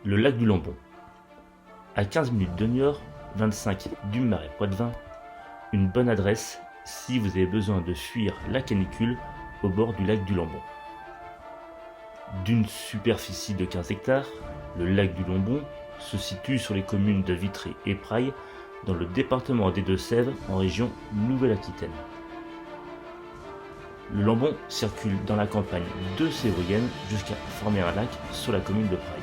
Le lac du Lambon. À 15 minutes de Niort, 25 du Marais Poitevin, une bonne adresse si vous avez besoin de fuir la canicule au bord du lac du Lambon. D'une superficie de 15 hectares, le lac du Lambon se situe sur les communes de Vitré et Praille dans le département des Deux-Sèvres en région Nouvelle-Aquitaine. Le Lambon circule dans la campagne de Sévrienne jusqu'à former un lac sur la commune de Praille.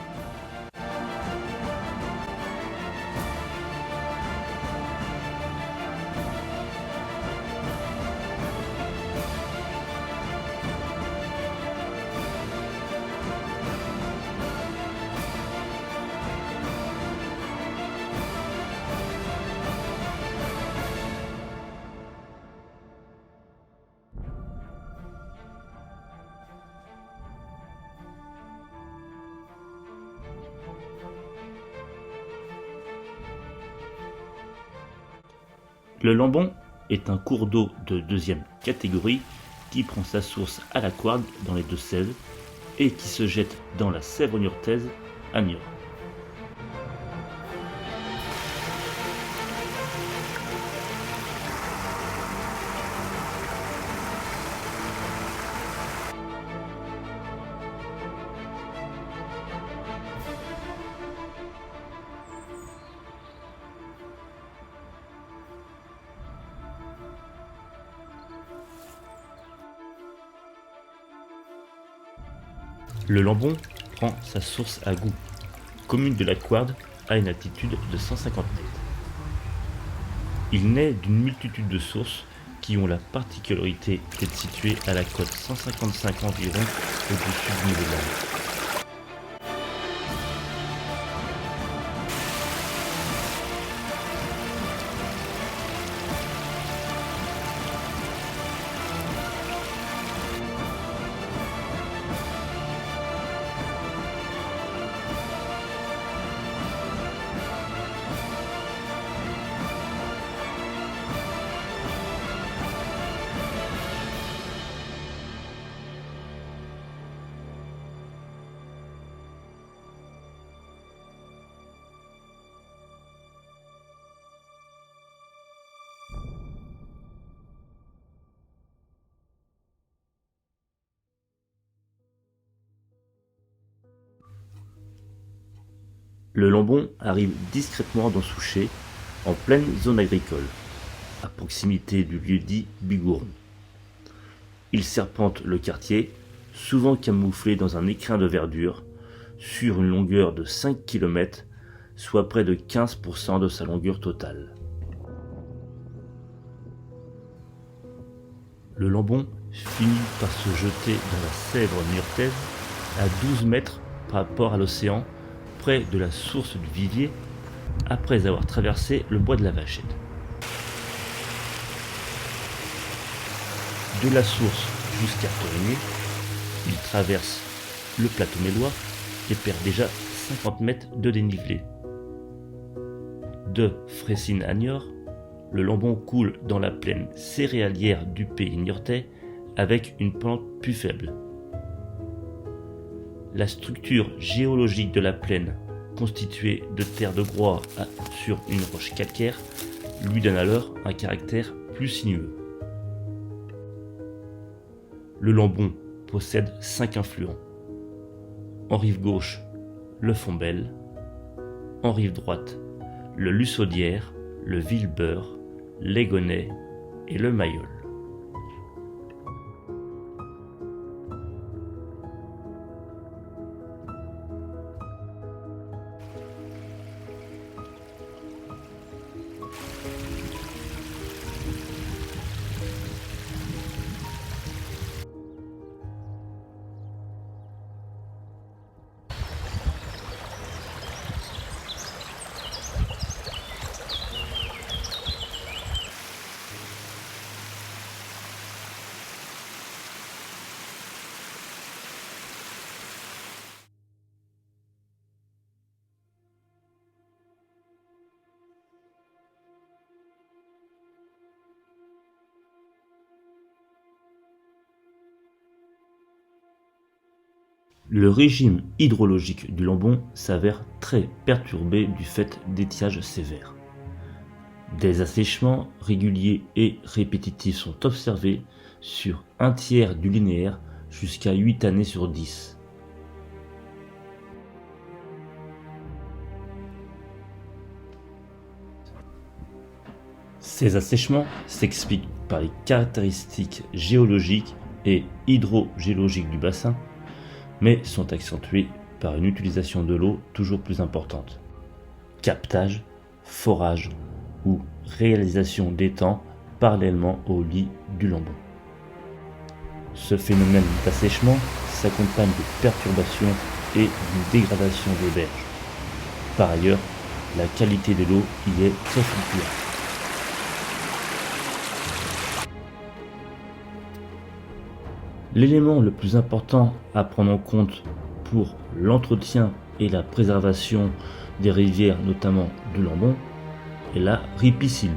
Le Lambon est un cours d'eau de deuxième catégorie qui prend sa source à la Couarde dans les Deux-Sèvres et qui se jette dans la Sèvre niortaise à Niort. Le Lambon prend sa source à Goux, commune de la Couarde, à une altitude de 150 mètres. Il naît d'une multitude de sources qui ont la particularité d'être situées à la cote 155 environ au-dessus du niveau de la mer. Le Lambon arrive discrètement dans Souchet, en pleine zone agricole, à proximité du lieu-dit Bigourne. Il serpente le quartier, souvent camouflé dans un écrin de verdure, sur une longueur de 5 km, soit près de 15% de sa longueur totale. Le Lambon finit par se jeter dans la Sèvre niortaise à 12 mètres par rapport à l'océan, près de la source du Vivier, après avoir traversé le bois de la Vachette. De la source jusqu'à Torigné, il traverse le plateau mélois et perd déjà 50 mètres de dénivelé. De Fressines à Niort, le Lambon coule dans la plaine céréalière du pays niortais avec une pente plus faible. La structure géologique de la plaine, constituée de terre de groix sur une roche calcaire, lui donne alors un caractère plus sinueux. Le Lambon possède 5 affluents. En rive gauche, le Fombelle. En rive droite, le Lussaudière, le Villebeur, l'Aigonnet et le Mayol. Le régime hydrologique du Lambon s'avère très perturbé du fait d'étiages sévères. Des assèchements réguliers et répétitifs sont observés sur un tiers du linéaire jusqu'à 8 années sur 10. Ces assèchements s'expliquent par les caractéristiques géologiques et hydrogéologiques du bassin, mais sont accentués par une utilisation de l'eau toujours plus importante. Captage, forage ou réalisation d'étangs parallèlement au lit du Lambon. Ce phénomène d'assèchement s'accompagne de perturbations et d'une dégradation des berges. Par ailleurs, la qualité de l'eau y est très fluctuante. L'élément le plus important à prendre en compte pour l'entretien et la préservation des rivières, notamment du Lambon, est la ripisylve.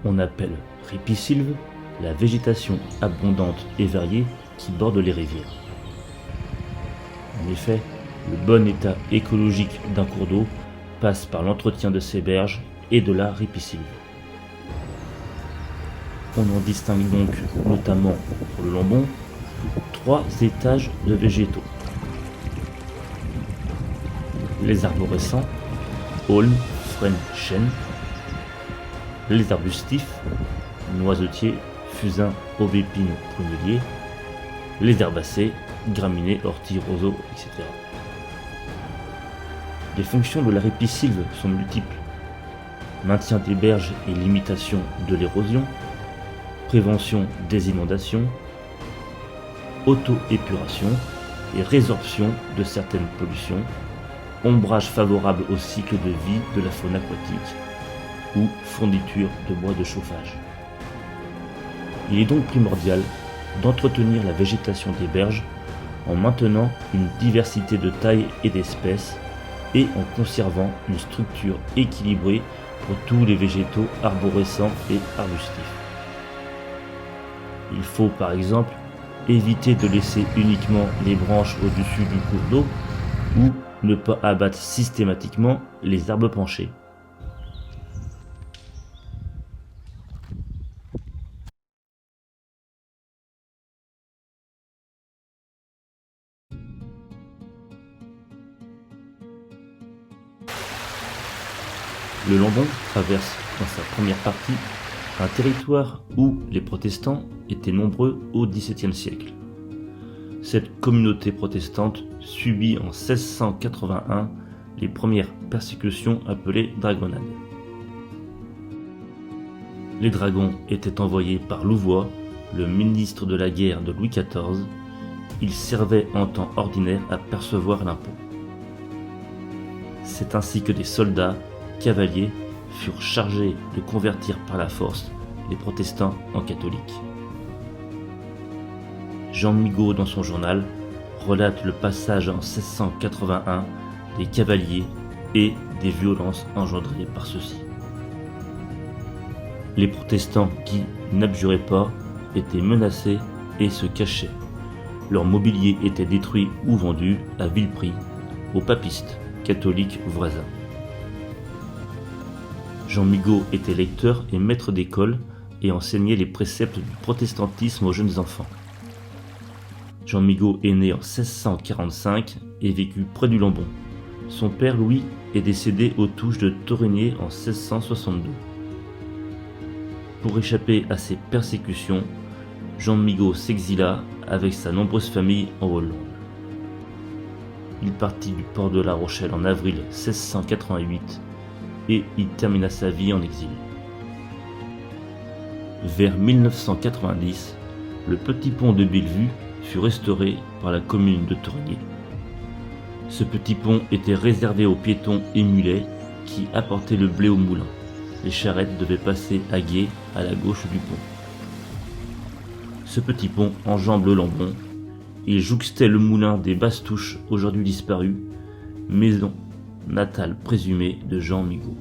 On appelle ripisylve la végétation abondante et variée qui borde les rivières. En effet, le bon état écologique d'un cours d'eau passe par l'entretien de ses berges et de la ripisylve. On en distingue donc, notamment pour le Lambon, 3 étages de végétaux. Les arborescents, aulnes, frênes, chênes. Les arbustifs, noisetiers, fusains, aubépines, prunelliers. Les herbacées, graminées, orties, roseaux, etc. Les fonctions de la ripisylve sont multiples. Maintien des berges et limitation de l'érosion, prévention des inondations, auto-épuration et résorption de certaines pollutions, ombrage favorable au cycle de vie de la faune aquatique ou fourniture de bois de chauffage. Il est donc primordial d'entretenir la végétation des berges en maintenant une diversité de tailles et d'espèces et en conservant une structure équilibrée pour tous les végétaux arborescents et arbustifs. Il faut par exemple éviter de laisser uniquement les branches au-dessus du cours d'eau ou ne pas abattre systématiquement les arbres penchés. Le Lambon traverse dans sa première partie un territoire où les protestants étaient nombreux au XVIIe siècle. Cette communauté protestante subit en 1681 les premières persécutions appelées dragonnades. Les dragons étaient envoyés par Louvois, le ministre de la guerre de Louis XIV. Ils servaient en temps ordinaire à percevoir l'impôt. C'est ainsi que des soldats, cavaliers, furent chargés de convertir par la force les protestants en catholiques. Jean Migaud, dans son journal, relate le passage en 1681 des cavaliers et des violences engendrées par ceux-ci. Les protestants qui n'abjuraient pas étaient menacés et se cachaient. Leur mobilier était détruit ou vendu à vil prix aux papistes, catholiques voisins. Jean Migaud était lecteur et maître d'école et enseignait les préceptes du protestantisme aux jeunes enfants. Jean Migaud est né en 1645 et vécut près du Lambon. Son père Louis est décédé aux touches de Torigné en 1662. Pour échapper à ces persécutions, Jean Migaud s'exila avec sa nombreuse famille en Hollande. Il partit du port de La Rochelle en avril 1688 et il termina sa vie en exil. Vers 1990, le petit pont de Bellevue fut restauré par la commune de Torigné. Ce petit pont était réservé aux piétons et mulets qui apportaient le blé au moulin. Les charrettes devaient passer à gué à la gauche du pont. Ce petit pont enjambe le Lambon. Il jouxtait le moulin des Basses-Touches, aujourd'hui disparu, maison natale présumée de Jean Migaud.